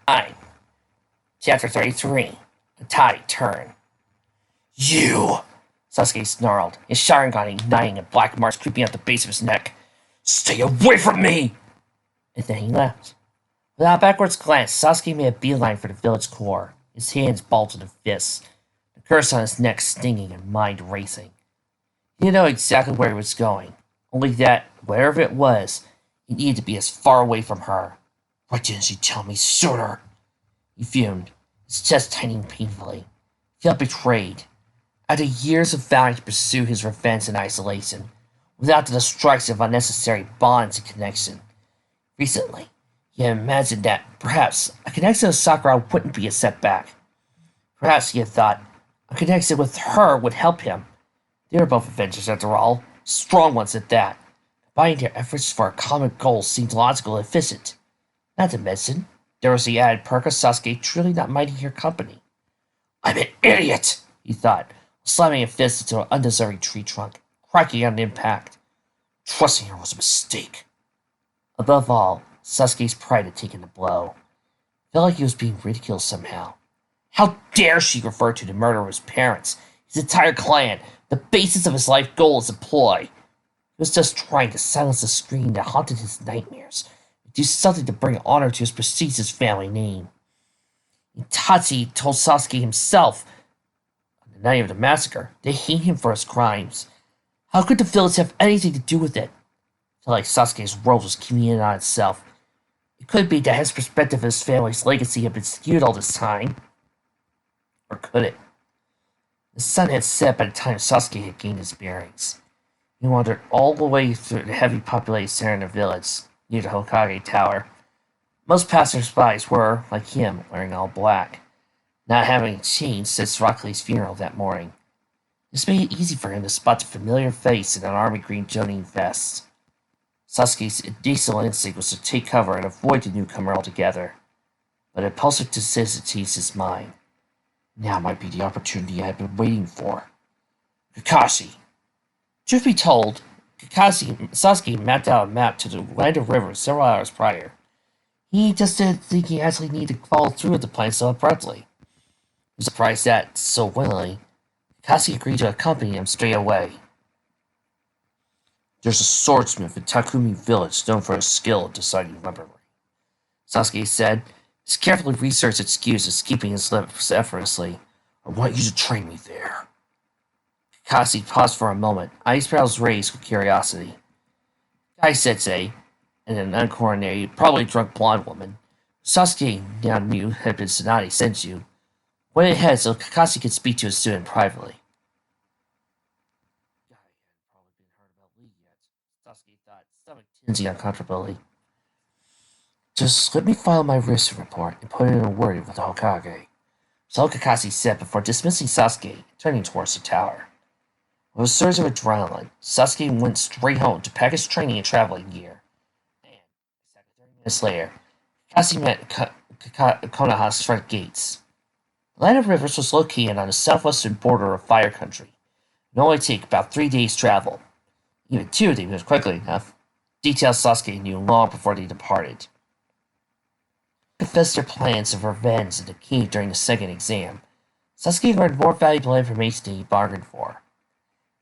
9. Chapter 33. The Tide Turn. You! Sauske snarled, his Sharingan igniting and black marks creeping up the base of his neck. Stay away from me! And then he left. Without a backwards glance, Sauske made a beeline for the village core, his hands balled to the fists, the curse on his neck stinging and mind racing. He didn't know exactly where he was going, only that, wherever it was, he needed to be as far away from her. Why didn't she tell me sooner? He fumed, his chest tightening painfully. He felt betrayed. After years of vowing to pursue his revenge in isolation, without the destruction of unnecessary bonds and connection. Recently, he had imagined that, perhaps, a connection with Sakura wouldn't be a setback. Perhaps, he had thought, a connection with her would help him. They were both adventurers, after all, strong ones at that. Combining their efforts for a common goal seemed logical and efficient. Not to mention, there was the added perk of Sauske truly not minding her company. I'm an idiot, he thought, slamming a fist into an undeserving tree trunk, cracking on impact. Trusting her was a mistake. Above all, Sasuke's pride had taken a blow. Felt like he was being ridiculed somehow. How dare she refer to the murder of his parents, his entire clan, the basis of his life goal as a ploy? He was just trying to silence the scream that haunted his nightmares, and do something to bring honor to his prestigious family name. Itachi told Sauske himself, on the night of the massacre, they hate him for his crimes. How could the village have anything to do with it? It felt like Sasuke's world was giving in on itself. It could be that his perspective of his family's legacy had been skewed all this time. Or could it? The sun had set by the time Sauske had gained his bearings. He wandered all the way through the heavy populated center of the village, near the Hokage Tower. Most passers-by were, like him, wearing all black, not having changed since Rock Lee's funeral that morning. This made it easy for him to spot the familiar face in an army green Jonin vest. Sasuke's initial instinct was to take cover and avoid the newcomer altogether, but a impulsive decision changed his mind. Now might be the opportunity I had been waiting for. Kakashi. Truth be told, Sasuke mapped out a map to the Land of Rivers several hours prior. He just didn't think he actually needed to follow through with the plan so abruptly. He was surprised that, so willingly, Kakashi agreed to accompany him straight away. There's a swordsmith in Takumi Village known for his skill at deciding weaponry, Sasuke said, his carefully researched excuses keeping his lips effortlessly. I want you to train me there. Kakashi paused for a moment, eyebrows raised with curiosity. Kai Sensei, and an uncoronated, probably drunk blonde woman, Sasuke now knew had been Tsunade Senju, went ahead so Kakashi could speak to his student privately. God, I hadn't probably been heard about Lee yet, Sasuke thought, stomach tingling uncomfortably. Just let me file my risk report and put in a word with the Hokage. So Kakashi said before dismissing Sasuke, turning towards the tower. With a surge of adrenaline, Sasuke went straight home to pack his training and traveling gear. And, exactly 30 minutes later, Kakashi met Konoha's front gates. The Land of Rivers was located on the southwestern border of Fire Country. It would only take about 3 days' travel. Even 2 if they moved quickly enough. Details Sasuke knew long before they departed. Confessed their plans of revenge in the cave during the second exam, Sasuke learned more valuable information than he bargained for.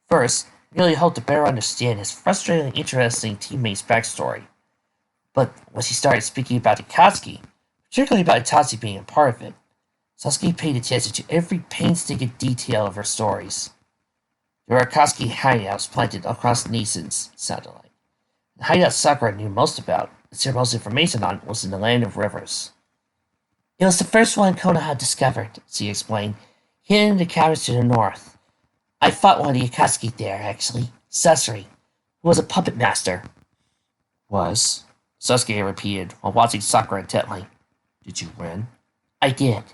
First, he really hoped to better understand his frustratingly interesting teammate's backstory. But once he started speaking about Akatsuki, particularly about Itachi being a part of it, Sasuke paid attention to every painstaking detail of her stories. There were Akatsuki hideouts planted across the nations, sounded like. The hideout Sakura knew most about, and shared most information on, was in the Land of Rivers. It was the first one Konoha discovered, she explained, hidden in the caverns to the north. I fought one of the Akatsuki there, actually, Sasori, who was a puppet master. Was? Sasuke repeated, while watching Sakura intently. Did you win? I did.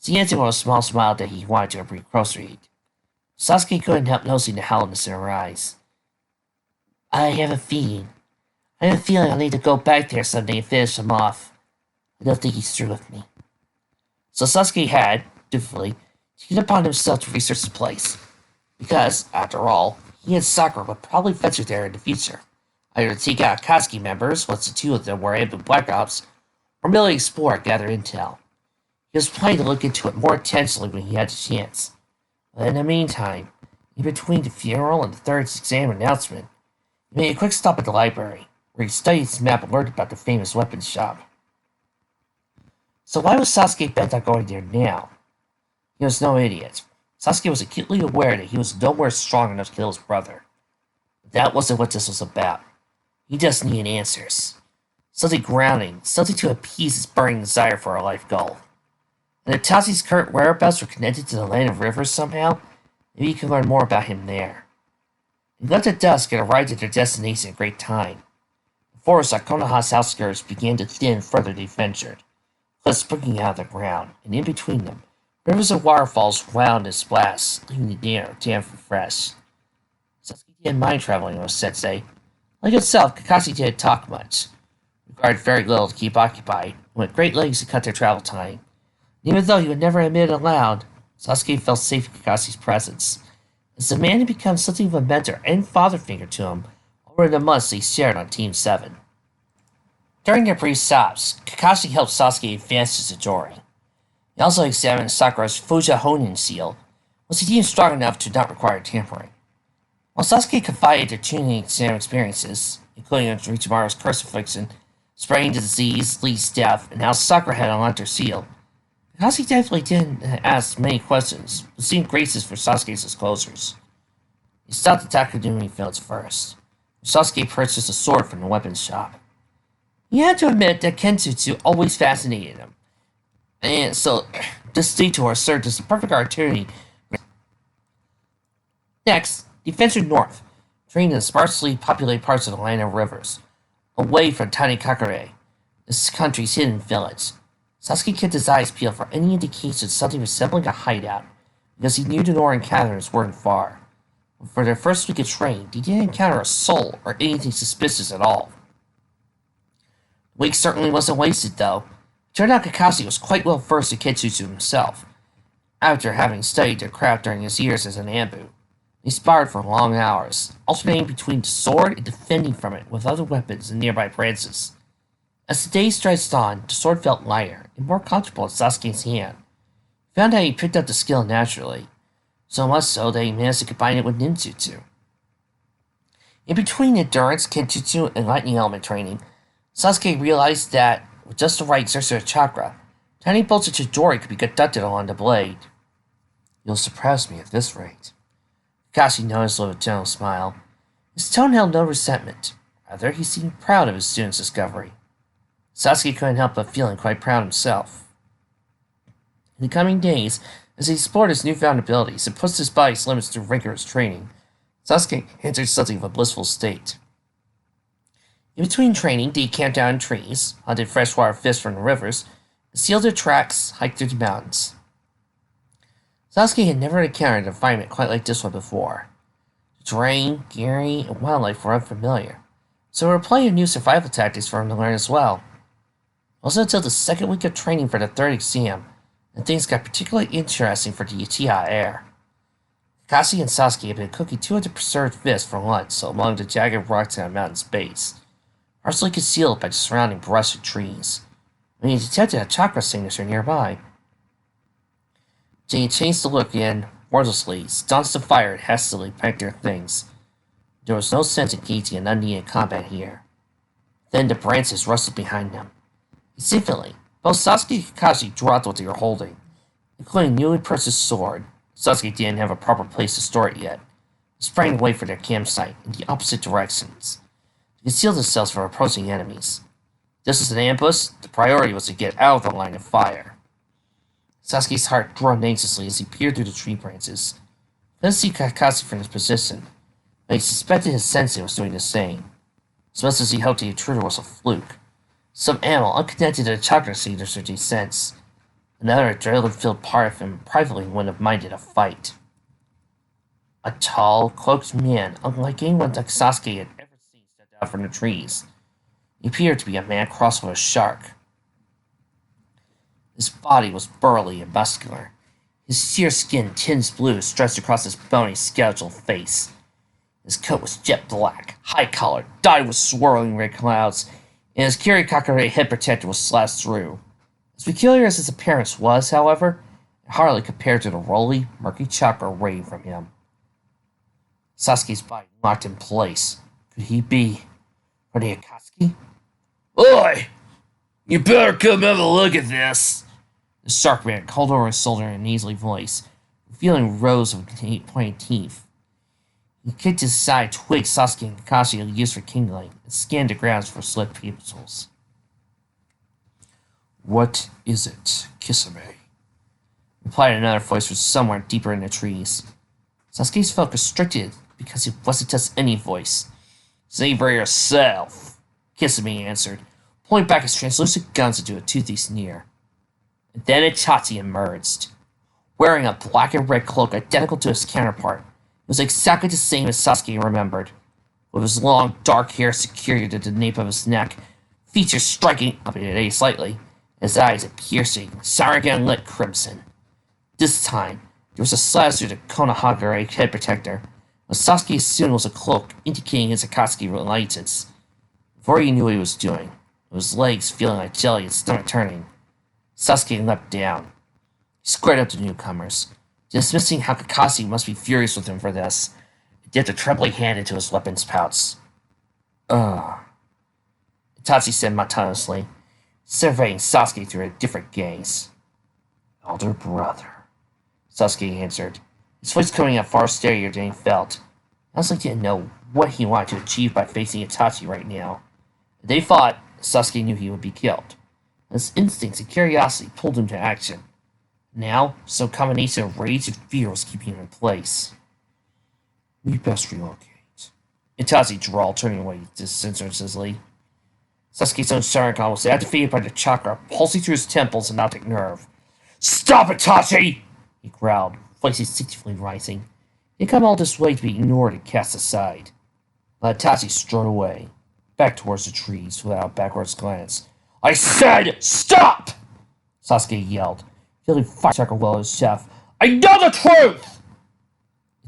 She answered with a small smile that he wanted to appreciate closer. Sasuke couldn't help noticing the hollowness in her eyes. I have a feeling I'll need to go back there someday and finish him off. I don't think he's through with me. So Sasuke had, dutifully, taken it upon himself to research the place. Because, after all, he and Sakura would probably venture there in the future, either to take out Akatsuki members once the 2 of them were in Black Ops, Our military explorer gathered intel. He was planning to look into it more intensely when he had the chance. But in the meantime, in between the funeral and the third exam announcement, he made a quick stop at the library, where he studied his map and learned about the famous weapons shop. So why was Sasuke bent on going there now? He was no idiot. Sasuke was acutely aware that he was nowhere strong enough to kill his brother. But that wasn't what this was about. He just needed answers. Something grounding, something to appease his burning desire for a life goal. And if Tatsi's current whereabouts were connected to the land of rivers somehow, maybe he could learn more about him there. He left at dusk and arrived at their destination at great time. The forest on Konoha's outskirts began to thin further than they ventured, cliffs springing out of the ground, and in between them, rivers and waterfalls wound and splashed, leaving the air damp and fresh. Sasuke didn't mind traveling with Sensei. Like himself, Kakashi didn't talk much, required very little to keep occupied, and went great lengths to cut their travel time. And even though he would never admit it aloud, Sasuke felt safe in Kakashi's presence, as the man had become something of a mentor and father figure to him over the months they shared on Team 7. During their brief stops, Kakashi helped Sasuke advance to Chidori. He also examined Sakura's Fuja Honin seal, which he deemed strong enough to not require tampering. While Sasuke confided their tuning exam experiences, including Orochimaru's curse affliction, spreading the disease, leads death, and how Sakura had unlocked her seal, Kakashi definitely didn't ask many questions, but seemed gracious for Sasuke's disclosures. He stopped at Takadumi Village first, where Sasuke purchased a sword from the weapons shop. He had to admit that Kenjutsu always fascinated him, and so this detour served as the perfect opportunity. Next, he ventured north, trained in the sparsely populated parts of the land of rivers, away from Tanekakure, this country's hidden village. Sasuke kept his eyes peeled for any indication of something resembling a hideout, because he knew the Northern encounters weren't far. But for their first week of training, he didn't encounter a soul or anything suspicious at all. The week certainly wasn't wasted, though. It turned out Kakashi was quite well versed in Kenjutsu himself, after having studied their craft during his years as an Anbu. They sparred for long hours, alternating between the sword and defending from it with other weapons and nearby branches. As the days stretched on, the sword felt lighter and more comfortable in Sasuke's hand. He found that he picked up the skill naturally, so much so that he managed to combine it with ninjutsu. In between endurance, Kenjutsu, and lightning element training, Sasuke realized that, with just the right exercise chakra, tiny bolts of Chidori could be conducted along the blade. "You'll surprise me at this rate." Kakashi noticed with a gentle smile. His tone held no resentment. Rather, he seemed proud of his student's discovery. Sasuke couldn't help but feeling quite proud himself. In the coming days, as he explored his newfound abilities and pushed his body's limits through rigorous training, Sasuke entered something of a blissful state. In between training, he camped out in trees, hunted freshwater fish from the rivers, concealed their tracks, hiked through the mountains. Sasuke had never encountered an environment quite like this one before. The terrain, gearing, and wildlife were unfamiliar, so there were plenty of new survival tactics for him to learn as well. It wasn't until the second week of training for the third exam that things got particularly interesting for the Uchiha heir. Kakashi and Sasuke had been cooking 200 preserved fish for lunch among the jagged rocks at a mountain's base, partially concealed by the surrounding brush and trees, when he detected a chakra signature nearby. They changed to look in, wordlessly, staunched the fire, and hastily packed their things. There was no sense in engaging in unneeded combat here. Then the branches rustled behind them. Instantly, both Sasuke and Kakashi dropped what they were holding, including newly purchased sword. Sasuke didn't have a proper place to store it yet. They sprang away from their campsite in the opposite directions, to conceal themselves from approaching enemies. This was an ambush. The priority was to get out of the line of fire. Sasuke's heart drummed anxiously as he peered through the tree branches. He couldn't see Kakashi from his position, but he suspected his sensei was doing the same, as much as he hoped the intruder was a fluke. Some animal unconnected to the chakra signature he sensed. Another adrenaline-filled part of him privately wouldn't have minded a fight. A tall, cloaked man, unlike anyone that Sasuke had ever seen, stepped out from the trees. He appeared to be a man crossed with a shark. His body was burly and muscular. His sheer skin, tinged blue, stretched across his bony, skeletal face. His coat was jet black, high-collared, dyed with swirling red clouds, and his Kirikakure head protector was slashed through. As peculiar as his appearance was, however, it hardly compared to the rolly, murky chakra radiating from him. Sasuke's body locked in place. Could he be Akatsuki? Oi! You better come have a look at this! The shark man called over his shoulder in an easy voice, revealing rows of pointed teeth. He kicked his side twigs Sasuke and Kakashi had used for kindling, and scanned the ground for slit pupils. What is it, Kisame? Replied another voice from somewhere deeper in the trees. Sasuke's felt constricted because it wasn't just any voice. Say for yourself, Kisame answered, pulling back his translucent guns into a toothy sneer. And then Itachi emerged. Wearing a black and red cloak identical to his counterpart, it was exactly the same as Sasuke remembered, with his long, dark hair secured to the nape of his neck, features striking up slightly, his eyes a piercing, Sharingan lit crimson. This time, there was a slash through the Konohagure head protector, but Sasuke assumed it was a cloak, indicating his Akatsuki allegiance. Before he knew what he was doing, with his legs feeling like jelly and stomach turning, Sasuke leapt down. He squared up to the newcomers, dismissing how Kakashi must be furious with him for this, and dipped a trembling hand into his weapon's pouch. Itachi said monotonously, surveying Sasuke through a different gaze. Elder brother, Sasuke answered, his voice coming out far steadier than he felt. Sasuke didn't know what he wanted to achieve by facing Itachi right now. They fought, Sasuke knew he would be killed. His instincts and curiosity pulled him to action. Now, some combination of rage and fear was keeping him in place. We best relocate. Itachi drawled, turning away disinterestedly. Sasuke's own Sharingan was activated by the chakra pulsing through his temples and optic nerve. Stop, Itachi! He growled, voice instinctively rising. He had come all this way to be ignored and cast aside. But Itachi strode away, back towards the trees without a backwards glance. I said stop! Sasuke yelled, feeling fire chakra well in his chest. I know the truth!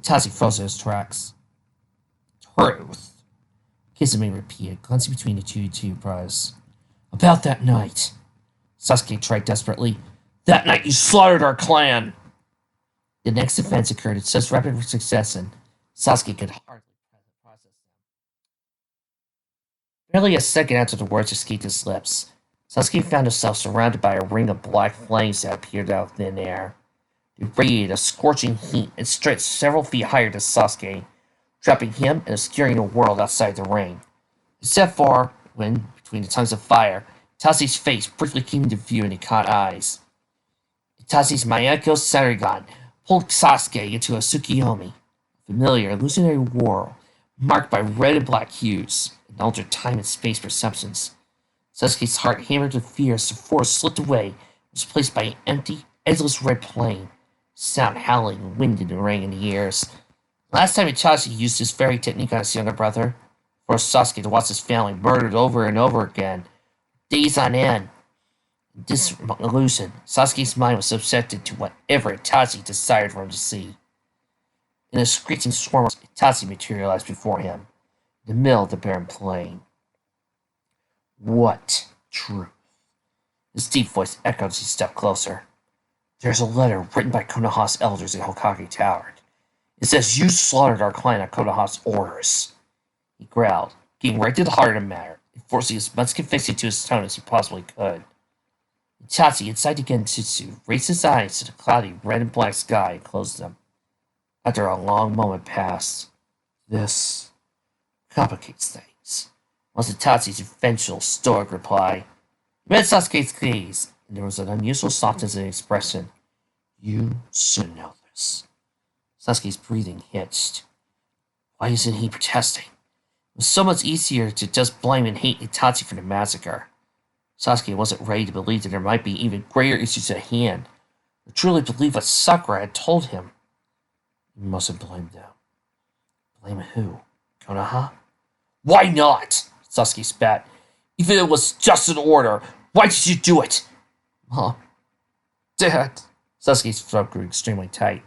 Itachi froze in his tracks. Truth? Kisame repeated, glancing between the two brothers. About that night. Sasuke tried desperately. That night you slaughtered our clan! The next events occurred at such rapid succession, Sasuke could hardly process them. Barely a second after the words escaped his lips, Sasuke found himself surrounded by a ring of black flames that appeared out of thin air. They radiated a scorching heat and stretched several feet higher than Sasuke, trapping him and obscuring the world outside the ring. Except for when, between the tongues of fire, Itachi's face briefly came into view and he caught eyes. Itachi's Mayako Sharingan pulled Sasuke into a Tsukiyomi, a familiar, illusionary world marked by red and black hues and altered time and space perceptions. Sasuke's heart hammered with fear as the forest slipped away and was replaced by an empty, edgeless red plain, sound howling and wind and rang in the ears. Last time Itachi used this very technique on his younger brother, forced Sasuke to watch his family murdered over and over again, days on end. In this illusion, Sasuke's mind was subjected to whatever Itachi desired for him to see. In a screeching swarm, Itachi materialized before him, in the middle of the barren plain. What truth? His deep voice echoed as he stepped closer. There's a letter written by Konoha's elders in Hokage Tower. It says you slaughtered our clan at Konoha's orders. He growled, getting right to the heart of the matter, and forcing as much conviction to his tone as he possibly could. Itachi, inside the Genjutsu, raised his eyes to the cloudy red and black sky and closed them. After a long moment passed, this complicates things, was Itachi's eventual stoic reply. He met Sasuke's gaze, and there was an unusual softness in the expression. You should know this. Sasuke's breathing hitched. Why isn't he protesting? It was so much easier to just blame and hate Itachi for the massacre. Sasuke wasn't ready to believe that there might be even greater issues at hand, or truly believe what Sakura had told him. You mustn't blame them. Blame who? Konoha? Why not? Sasuke spat. Even if it was just an order, why did you do it? Mom. Dad. Sasuke's throat grew extremely tight.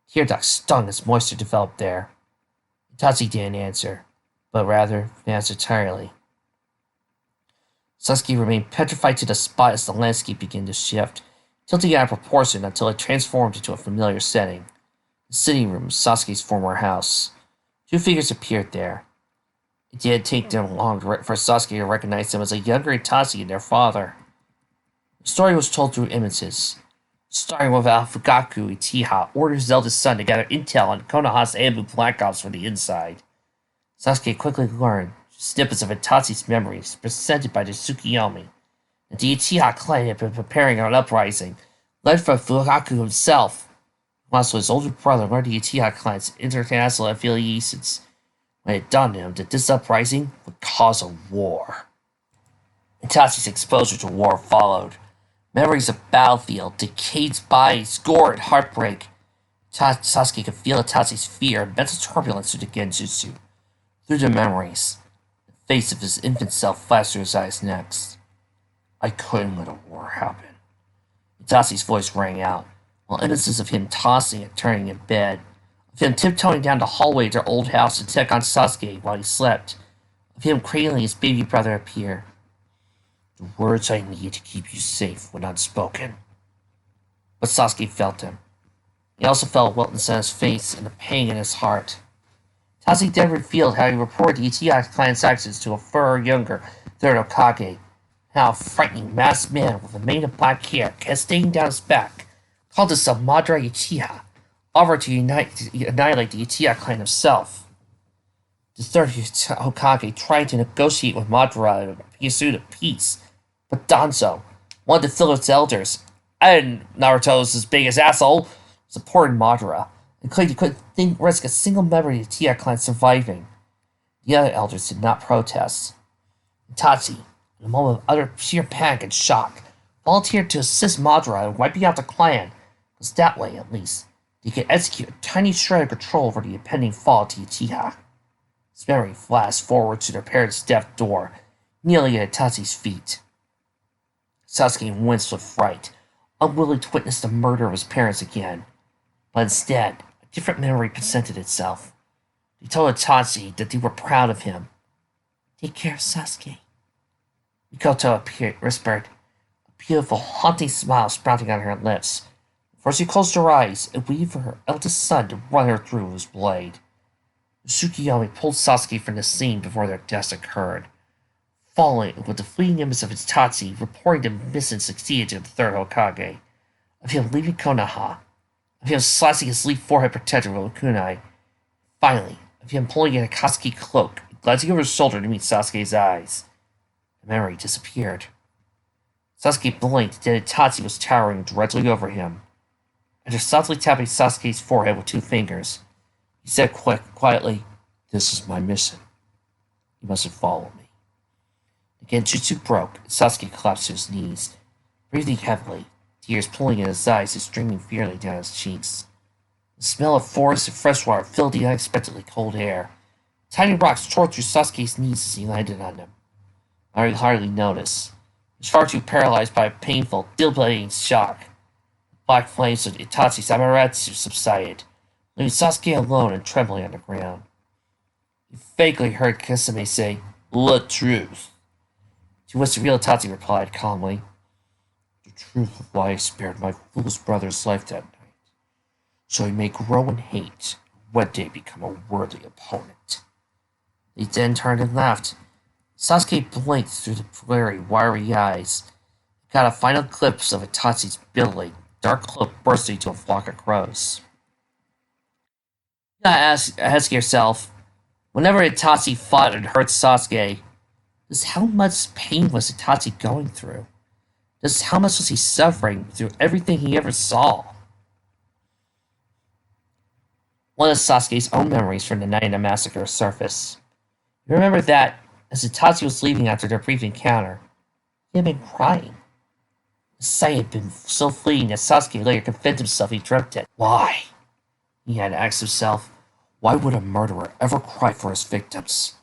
Tear ducts stung as moisture developed there. Itachi didn't answer, but rather vanished entirely. Sauske remained petrified to the spot as the landscape began to shift, tilting out of proportion until it transformed into a familiar setting. The sitting room was Sausche's former house. Two figures appeared there. It didn't take them long for Sauske to recognize them as a younger Itachi and their father. The story was told through images, starting with Fugaku Uchiha ordered his eldest son to gather intel on Konoha's Ambu Black Ops from the inside. Sauske quickly learned snippets of Itachi's memories presented by the Tsukiyomi, that the Uchiha clan had been preparing an uprising, led by Fugaku himself, who also his older brother learned the Uchiha clan's international affiliations. When it dawned on him that this uprising would cause a war. Itachi's exposure to war followed. Memories of battlefield, decades bodies, gore, and heartbreak. Sauske could feel Itachi's fear and mental turbulence through the genjutsu. Through the memories, the face of his infant self flashed through his eyes next. I couldn't let a war happen. Itachi's voice rang out, while images of him tossing and turning in bed, of him tiptoeing down the hallway to their old house to check on Sauske while he slept, of him cradling his baby brother appear. The words I need to keep you safe went unspoken. But Sauske felt him. He also felt a wetness on his face and a pang in his heart. Itachi then revealed how he reported the Uchiha clan's actions to a far younger third Hokage, how a frightening masked man with a mane of black hair cascading down his back called himself Madara Uchiha, offered to annihilate the Uchiha clan himself. The third Hokage tried to negotiate with Madara in pursuit of peace, but Danzo, one of the village elders, and Naruto's biggest asshole, supported Madara, and claimed he couldn't risk a single member of the Uchiha clan surviving. The other elders did not protest. Itachi, in a moment of utter sheer panic and shock, volunteered to assist Madara in wiping out the clan, because that way, at least, he could execute a tiny shred of control over the impending fall to Uchiha. His memory flashed forward to their parents' death door, kneeling at Itachi's feet. Sauske winced with fright, unwilling to witness the murder of his parents again. But instead, a different memory presented itself. They told Itachi that they were proud of him. Take care of Sauske. Mikoto whispered, a beautiful, haunting smile sprouting on her lips. For she closed her eyes and waited for her eldest son to run her through with his blade. The Tsukiyomi pulled Sauske from the scene before their deaths occurred. Following with the fleeting image of Itachi reporting them missing succeeded to the third Hokage, of him leaving Konoha, of him slashing his leaf forehead protector with a kunai, finally, of him pulling in a Katsuki cloak and glancing over his shoulder to meet Sasuke's eyes. The memory disappeared. Sauske blinked, then Itachi was towering directly over him. After softly tapping Sasuke's forehead with two fingers, he said quietly, "This is my mission. You mustn't follow me." The genjutsu broke, and Sauske collapsed to his knees, breathing heavily, tears pooling in his eyes and streaming fiercely down his cheeks. The smell of forest and fresh water filled the unexpectedly cold air. Tiny rocks tore through Sasuke's knees as he landed on them. I hardly noticed. He was far too paralyzed by a painful, debilitating shock. Black flames of Itachi's Amaterasu subsided, leaving Sauske alone and trembling on the ground. He vaguely heard Kasame say, "What truth?" To which the real Itachi replied calmly, "The truth of why I spared my foolish brother's life that night, so he may grow in hate and one day become a worthy opponent." They then turned and left. Sauske blinked through the blurry, wiry eyes, and got a final glimpse of Itachi's billowing, dark cloak bursting into a flock of crows. You gotta ask yourself, whenever Itachi fought and hurt Sauske, just how much pain was Itachi going through? Just how much was he suffering through everything he ever saw? One of Sasuke's own memories from the night of the massacre surfaced. You remember that, as Itachi was leaving after their brief encounter, he had been crying. The sight had been so fleeting that Sauske later convinced himself he dreamt it. Why? He had asked himself, why would a murderer ever cry for his victims?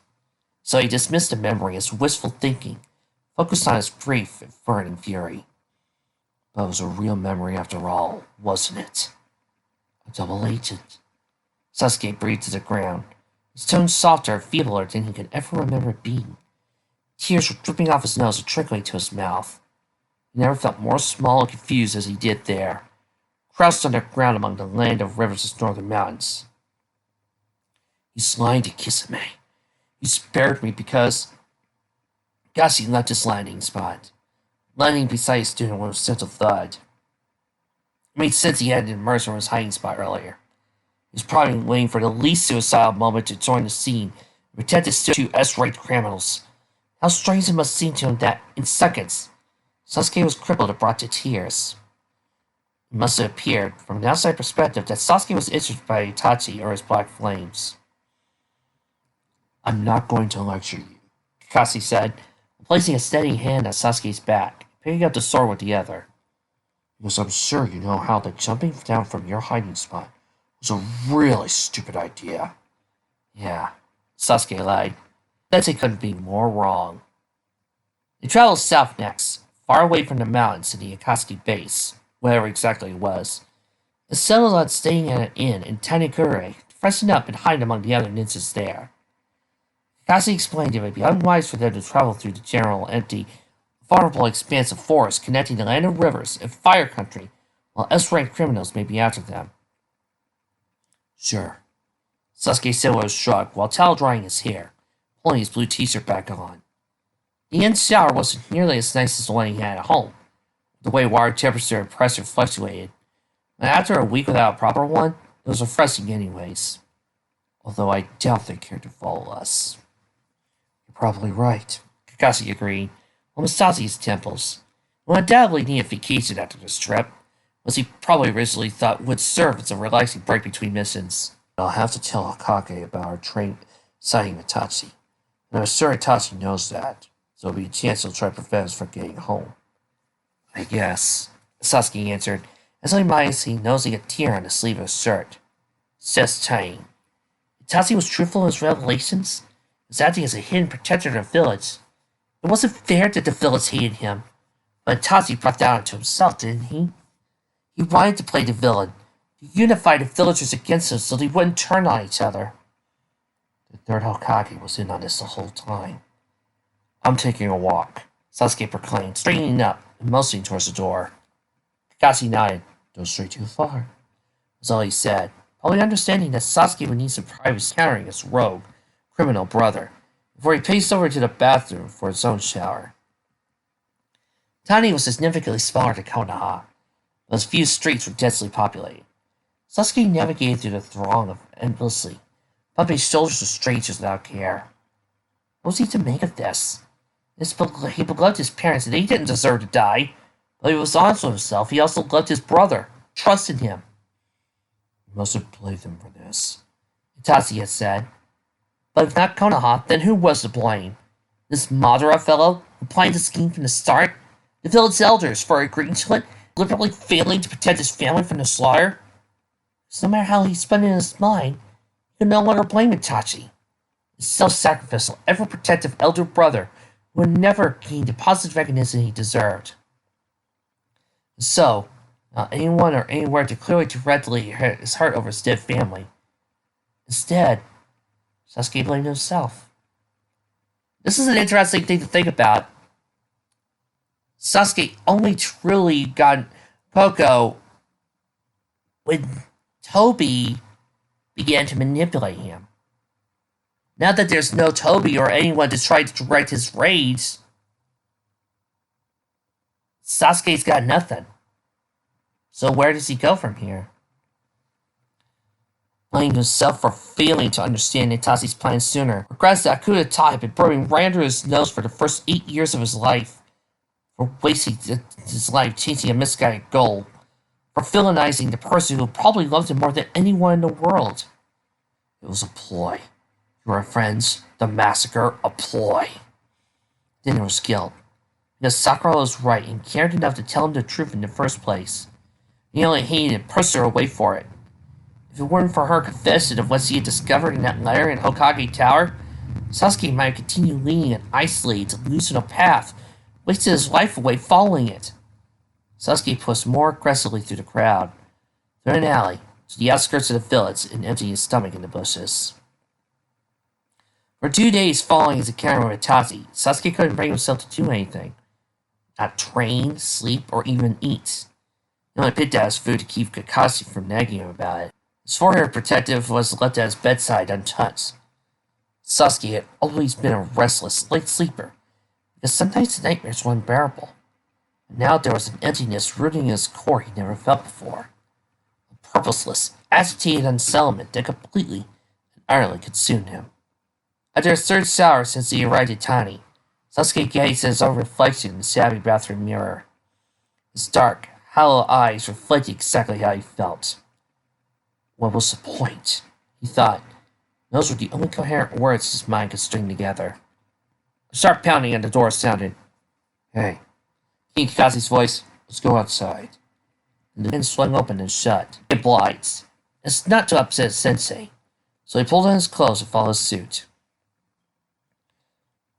So he dismissed the memory as wistful thinking, focused on his grief and burning fury. But it was a real memory after all, wasn't it? A double agent. Sauske breathed to the ground, his tone softer and feebler than he could ever remember it being. Tears were dripping off his nose and trickling to his mouth. He never felt more small and confused as he did there, crouched on the ground among the land of rivers and northern mountains. He's lying to kiss me. He spared me because Gussie left his landing spot, landing beside his student with a gentle thud. It made sense he hadn't emerged from his hiding spot earlier. He was probably waiting for the least suicidal moment to join the scene and pretend to steal two S-rate criminals. How strange it must seem to him that, in seconds, Sauske was crippled and brought to tears. It must have appeared, from an outside perspective, that Sauske was injured by Itachi or his black flames. I'm not going to lecture you, Kakashi said, placing a steady hand on Sasuke's back, picking up the sword with the other. Because I'm sure you know how the jumping down from your hiding spot was a really stupid idea. Yeah, Sasuke lied. Sensei couldn't be more wrong. They traveled south next, far away from the mountains to the Akatsuki base, whatever exactly it was, and settled on staying at an inn in Tanigure to freshen up and hide among the other ninjas there. Kakashi explained it would be unwise for them to travel through the general empty, vulnerable expanse of forest connecting the land of rivers and fire country, while S-rank criminals may be after them. Sure, Sasuke said with a shrug while towel-drying his hair, pulling his blue t-shirt back on. The inn shower wasn't nearly as nice as the one he had at home, the way water temperature and pressure fluctuated, but after a week without a proper one, it was refreshing anyways. Although I doubt they cared to follow us. You're probably right, Kakashi agreed, while massaging his temples. He would undoubtedly need a vacation after this trip, as he probably originally thought would serve as a relaxing break between missions. I'll have to tell Hokage about our train sighting Itachi, and I'm sure Itachi knows that, so there'll be a chance he'll try to prevent us from getting home. I guess, Sasuke answered, as he mindlessly nosing a tear on the sleeve of his shirt. Says Tang. Itachi was truthful in his revelations, was acting as a hidden protector of the village. It wasn't fair that the village hated him, but Itachi brought that onto himself, didn't he? He wanted to play the villain, to unify the villagers against him so they wouldn't turn on each other. The third Hokage was in on this the whole time. I'm taking a walk, Sasuke proclaimed, straightening up and motioning towards the door. Kakashi nodded. Don't stray too far, was all he said, probably understanding that Sasuke would need some privacy countering his rogue, criminal brother, before he paced over to the bathroom for his own shower. Tani was significantly smaller than Konoha, but his few streets were densely populated. Sasuke navigated through the throng of endlessly, bumping shoulders of strangers without care. What was he to make of this? He beloved his parents, and they didn't deserve to die. But he was honest with himself. He also loved his brother, trusted him. We mustn't blame them for this, Itachi had said. But if not Konoha, then who was to blame? This Madara fellow, who planned the scheme from the start? The village elders, for agreeing to it, deliberately failing to protect his family from the slaughter? So no matter how he spun it in his mind, he could no longer blame Itachi. His self-sacrificial, ever-protective elder brother who had never gained the positive recognition he deserved. So, not anyone or anywhere to clearly directly hurt his heart over his dead family. Instead, Sasuke blamed himself. This is an interesting thing to think about. Sasuke only truly got Poco when Toby began to manipulate him. Now that there's no Toby or anyone to try to direct his rage, Sasuke's got nothing. So where does he go from here? Blaming himself for failing to understand Itachi's plan sooner. Regrets that a coup d'etat had been burning right under his nose for the first 8 years of his life. For wasting his life chasing a misguided goal. For villainizing the person who probably loved him more than anyone in the world. It was a ploy. You were friends. The massacre, a ploy. Then there was guilt. Because Sakura was right and cared enough to tell him the truth in the first place. He only hated and pushed her away for it. If it weren't for her confession of what she had discovered in that letter in Hokage Tower, Sasuke might have continued leading an isolated, delusional path, wasted his life away following it. Sasuke pushed more aggressively through the crowd, through an alley, to the outskirts of the village, and emptied his stomach in the bushes. For 2 days following his encounter with Itachi, Sasuke couldn't bring himself to do anything. Not train, sleep, or even eat. He only picked out his food to keep Kakashi from nagging him about it. His forehead protective was left at his bedside untouched. Sasuke had always been a restless, light sleeper, because sometimes the nightmares were unbearable. And now there was an emptiness rooting in his core he never felt before. A purposeless, agitated unsettlement that completely and utterly consumed him. After his third shower since he arrived at Tani, Sasuke gazed at his own reflection in the shabby bathroom mirror. His dark, hollow eyes reflected exactly how he felt. What was the point? He thought. Those were the only coherent words his mind could string together. A sharp pounding on the door sounded. Hey. King Kakashi's voice. Let's go outside. And the door swung open and shut. It blinds. It's not to upset Sensei, so he pulled on his clothes and followed suit.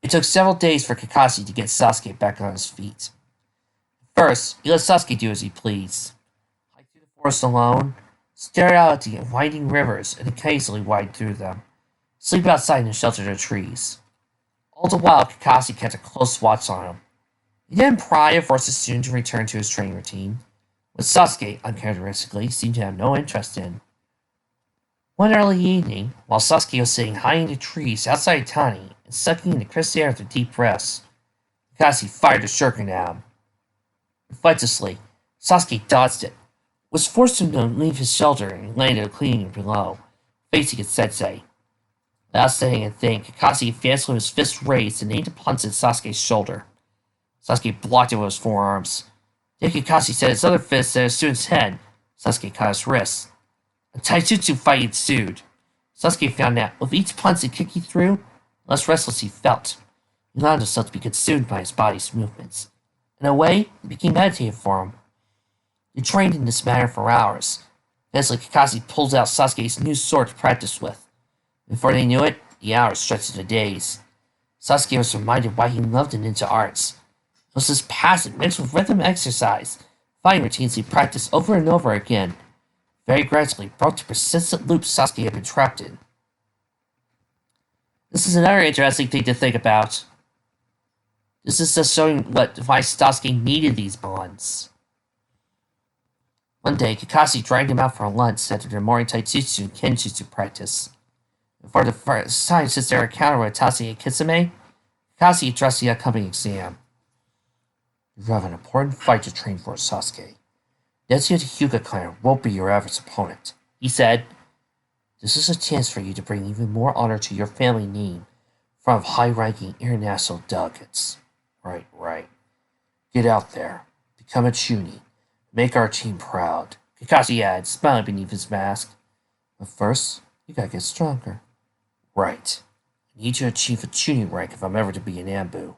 It took several days for Kakashi to get Sasuke back on his feet. First, he let Sasuke do as he pleased. Hike through the forest alone, stare out at the winding rivers, and occasionally wade through them. Sleep outside in the shelter of the trees. All the while, Kakashi kept a close watch on him. He didn't pry or force his student to return to his training routine, which Sasuke, uncharacteristically, seemed to have no interest in. One early evening, while Sasuke was sitting high in the trees outside Tani and sucking in the crisp air with deep breaths, Kakashi fired a shuriken at him. Reflexively, Sasuke dodged it, was forced him to leave his shelter and landed clean below, facing his sensei. Without saying a thing, Kakashi advanced with his fist raised and aimed a punch at Sasuke's shoulder. Sasuke blocked it with his forearms. Then Kakashi set his other fist at his student's head. Sasuke caught his wrist. A taijutsu fight ensued. Sasuke found that with each punch and kick he threw, the less restless he felt. He allowed himself to be consumed by his body's movements. In a way, it became meditative for him. He trained in this manner for hours. Eventually, Kakashi pulled out Sasuke's new sword to practice with. Before they knew it, the hours stretched into days. Sasuke was reminded why he loved the ninja arts. It was his passion mixed with rhythm exercise, fighting routines he practiced over and over again. Very gradually broke the persistent loop Sasuke had been trapped in. This is another interesting thing to think about. This is just showing why Sasuke needed these bonds. One day, Kakashi dragged him out for lunch after their morning taijutsu and kenjutsu practice. For the first time since their encounter with Itachi and Kisame, Kakashi addressed the upcoming exam. You have an important fight to train for, Sasuke. Netsuya the Hyuga clan won't be your average opponent, he said. This is a chance for you to bring even more honor to your family name in front of high-ranking international delegates. Right. Get out there. Become a Chunin. Make our team proud, Kakashi added, smiling beneath his mask. But first, you gotta get stronger. Right. I need to achieve a Chunin rank if I'm ever to be an Anbu.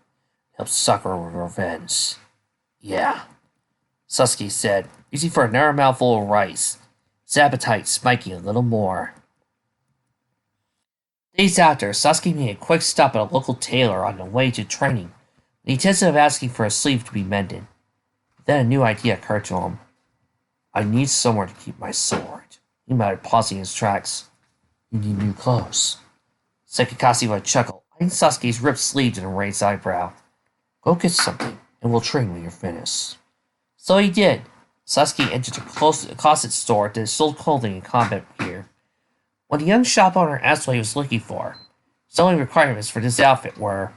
Help Sakura with revenge. Yeah, Sasuke said, reaching for another mouthful of rice, his appetite spiking a little more. Days after, Sasuke made a quick stop at a local tailor on the way to training, with the intention of asking for a sleeve to be mended. But then a new idea occurred to him. I need somewhere to keep my sword, he muttered, pausing his tracks. You need new clothes, said Kakashi with a chuckle, eyeing Sasuke's ripped sleeves and a raised eyebrow. Go get something, and we'll train when you're finished. So he did. Sasuke entered a closet store that sold clothing and combat gear. When the young shop owner asked what he was looking for, his only requirements for this outfit were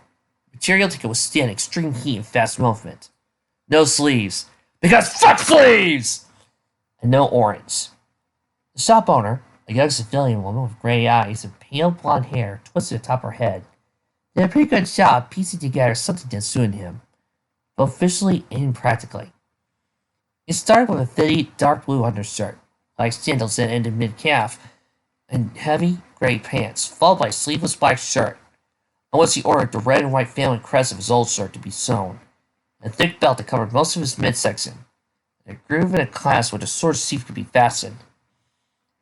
material that could withstand extreme heat and fast movement, no sleeves, because fuck sleeves, and no orange. The shop owner, a young civilian woman with gray eyes and pale blonde hair twisted atop her head, did a pretty good job piecing together something that suited him, both visually and practically. It started with a fitted dark blue undershirt, like sandals that ended mid-calf, and heavy gray pants, followed by a sleeveless black shirt, on which he ordered the red and white family crest of his old shirt to be sewn, and a thick belt that covered most of his midsection, and a groove and a clasp where the sword sheath could be fastened.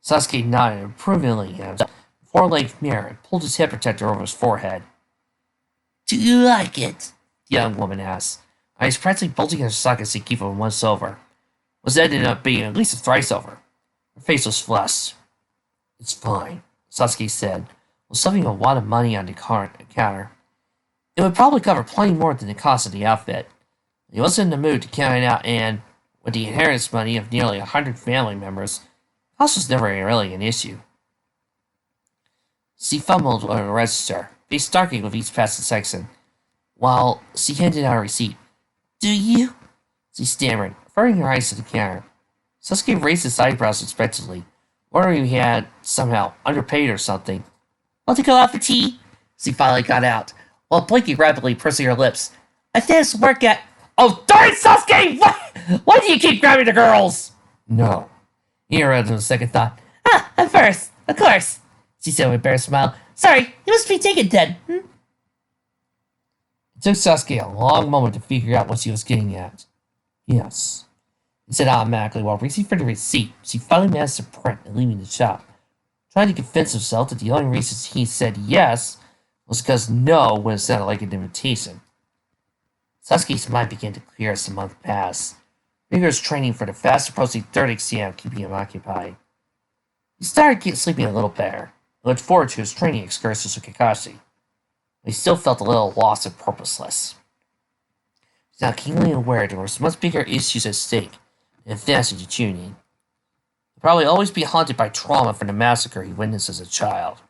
Sasuke nodded approvingly at his four-legged mirror and pulled his head protector over his forehead. Do you like it? The young woman asked, eyes practically bulging in her sockets to keep him once over. Was ended up being at least a thrice over. Her face was flushed. It's fine, Sasuke said, was stuffing a wad of money on the counter. It would probably cover plenty more than the cost of the outfit. He wasn't in the mood to count it out, and with the inheritance money of nearly 100 family members, cost was never really an issue. She fumbled on the register, face darkening with each passing section, while she handed out a receipt. "Do you?" she stammered, averting her eyes to the counter. Sauske raised his eyebrows expectantly, wondering if he had somehow underpaid or something. "Want to go out for tea?" She finally got out, while blinking rapidly, pursing her lips. "I finished work at—" "Oh, darn Sauske! Why do you keep grabbing the girls?" "No." He interrupted with a second thought. "Ah, I'm first, of course," she said with a embarrassed smile. "Sorry, you must be taken then." It took Sauske a long moment to figure out what she was getting at. "Yes," he said automatically while reaching for the receipt. She finally managed to print and leaving the shop, trying to convince himself that the only reason he said yes was because no would have sounded like an invitation. Sauske's mind began to clear as the month passed. Rigorous training for the fast-approaching third exam keeping him occupied. He started sleeping a little better, and looked forward to his training excursions with Kakashi, but he still felt a little lost and purposeless. He was now keenly aware there were much bigger issues at stake than advancing to tuning. He'd probably always be haunted by trauma from the massacre he witnessed as a child.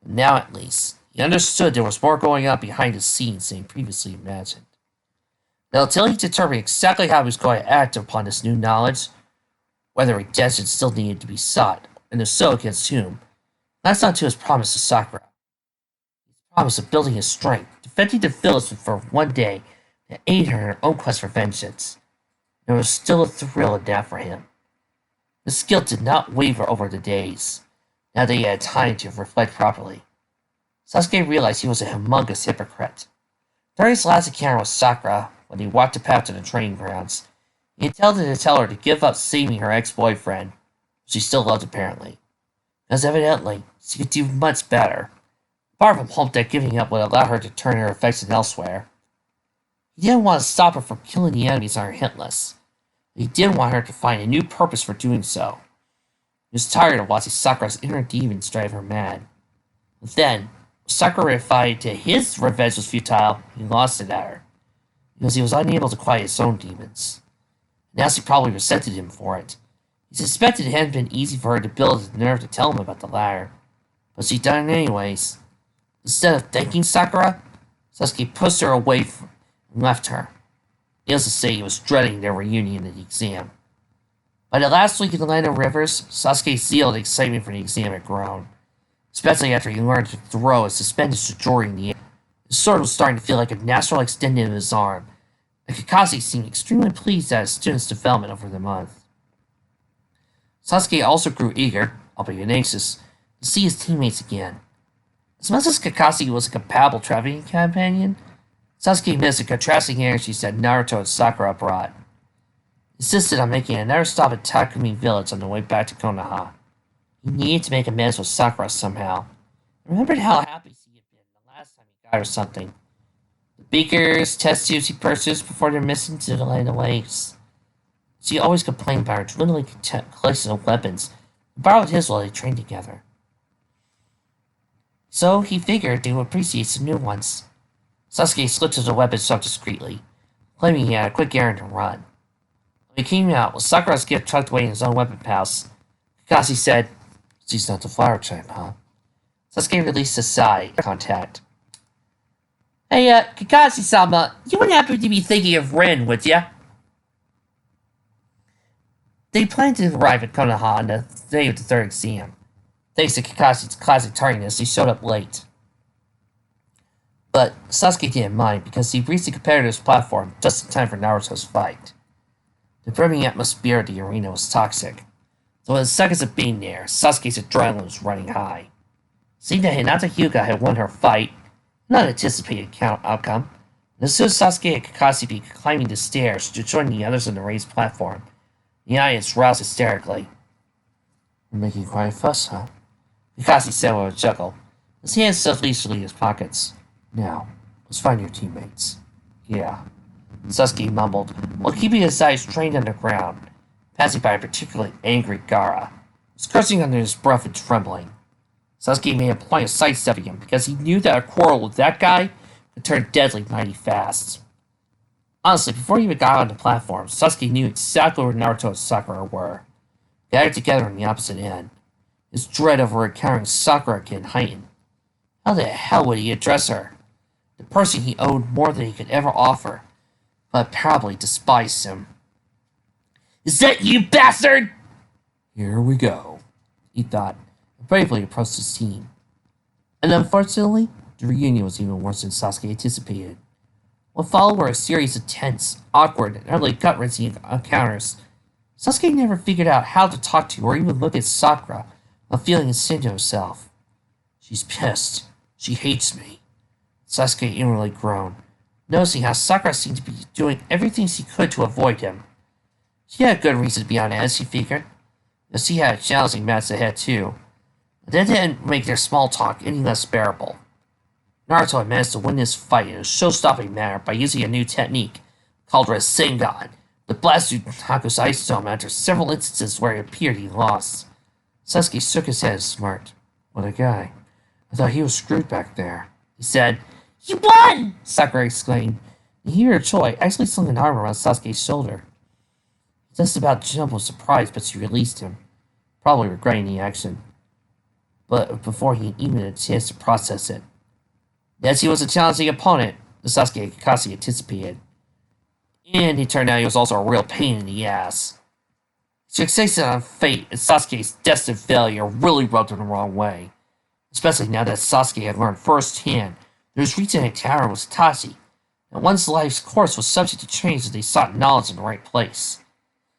But now, at least, he understood there was more going on behind the scenes than he previously imagined. Now, until he determined exactly how he was going to act upon this new knowledge, whether redemption still needed to be sought, and if so, against whom, that's not to his promise to Sakura. His promise of building his strength, defending the village for one day, to aid her in her own quest for vengeance. There was still a thrill in that for him. His guilt did not waver over the days, now that he had time to reflect properly. Sauske realized he was a humongous hypocrite. During his last encounter with Sakura, when he walked the path to the training grounds, he intended to tell her to give up saving her ex-boyfriend, which she still loved apparently, because evidently she could do much better. Part of him hoped that giving up would allow her to turn her affection elsewhere. He didn't want to stop her from killing the enemies on her hit list, but he did want her to find a new purpose for doing so. He was tired of watching Sakura's inner demons drive her mad. But then, when Sakura replied to his revenge was futile, he lost it at her, because he was unable to quiet his own demons. Now she probably resented him for it. He suspected it hadn't been easy for her to build the nerve to tell him about the latter, but she'd done it anyways. Instead of thanking Sakura, Sauske pushed her away and left her. Needless to say, he was dreading their reunion at the exam. By the last week in the Land of Rivers, Sauke's zeal and excitement for the exam had grown, especially after he learned to throw a suspended Chidori in the air. His sword was starting to feel like a natural extension of his arm, and Kakashi seemed extremely pleased at his student's development over the month. Sauske also grew eager, albeit anxious, to see his teammates again. As much as Kakashi was a compatible traveling companion, Sauske missed the contrasting energies that Naruto and Sakura brought. He insisted on making another stop at Takumi Village on the way back to Konoha. He needed to make amends with Sakura somehow. He remembered how happy she had been the last time he got her something. The beakers, test tubes he purchased before their mission to the Land of Waves. She always complained about her dwindling collection of weapons, and borrowed his while they trained together. So he figured they would appreciate some new ones. Sauske slipped his weapon shop discreetly, claiming he had a quick errand to run. When he came out, with Sakura's gift tucked away in his own weapon pouch, Kakashi said, "She's not the flower type, huh?" Sauske released a sigh at contact. "Hey, Kakashi-sama, you wouldn't happen to be thinking of Rin, would ya?" They planned to arrive at Konoha on the day of the third exam. Thanks to Kakashi's classic tardiness, he showed up late. But Sauske didn't mind, because he reached the competitor's platform just in time for Naruto's fight. The brimming atmosphere of the arena was toxic. So in the seconds of being there, Sasuke's adrenaline was running high. Seeing that Hinata Hyuga had won her fight, not anticipated outcome, and as soon as Sauske and Kakashi began climbing the stairs to join the others on the raised platform, the audience roused hysterically. "You're making quite a fuss, huh?" Kakashi said with a chuckle, his hands stuffed leisurely in his pockets. "Now, let's find your teammates." "Yeah," Sauske mumbled, while keeping his eyes trained on the ground, passing by a particularly angry Gaara, who was cursing under his breath and trembling. Sasuke made a point of sidestepping him because he knew that a quarrel with that guy could turn deadly mighty fast. Honestly, before he even got on the platform, Sasuke knew exactly where Naruto and Sakura were, gathered together on the opposite end. His dread over encountering Sakura again heightened. How the hell would he address her? The person he owed more than he could ever offer, but probably despised him. Is that you, bastard? Here we go, he thought, and bravely approached his team. And unfortunately, the reunion was even worse than Sasuke anticipated. What followed were a series of tense, awkward, and utterly gut-wrenching encounters. Sasuke never figured out how to talk to or even look at Sakura while feeling ashamed of himself. She's pissed. She hates me. Sasuke inwardly groaned, noticing how Sakura seemed to be doing everything she could to avoid him. She had a good reason to be on edge, he figured. But she had a challenging match ahead, too. But that didn't make their small talk any less bearable. Naruto had managed to win this fight in a show-stopping manner by using a new technique called Rasengan, the blast through Haku's ice dome after several instances where it appeared he lost. Sasuke shook his head and smirked. What a guy. I thought he was screwed back there. He said, "You won!" Sakura exclaimed. And he heard Choi actually slung an arm around Sasuke's shoulder. He just about jumped with surprise, but she released him, probably regretting the action. But before he even had a chance to process it. Yes, he was a challenging opponent, the Sasuke Kakashi anticipated. And he turned out he was also a real pain in the ass. His fixation on fate and Sasuke's destined failure really rubbed him the wrong way. Especially now that Sasuke had learned firsthand that his reaching a tower was Itachi, and one's life's course was subject to change as they sought knowledge in the right place.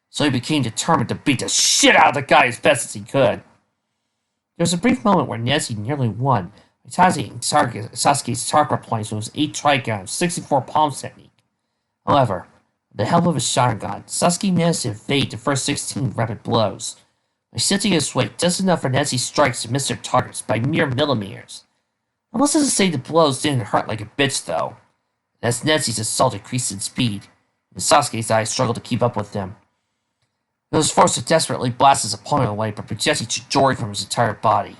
So he became determined to beat the shit out of the guy as best as he could. There was a brief moment where Neji nearly won by targeting Sasuke's chakra points with his 8 Trigon 64 palms technique. However, with the help of his Sharingan, Sasuke managed to evade the first 16 rapid blows by shifting his weight just enough for Neji's strikes to miss their targets by mere millimeters. Almost doesn't say the blows didn't hurt like a bitch, though, as Neji's assault increased in speed, and Sasuke's eyes struggled to keep up with them. He was forced to desperately blast his opponent away by projecting Chidori from his entire body.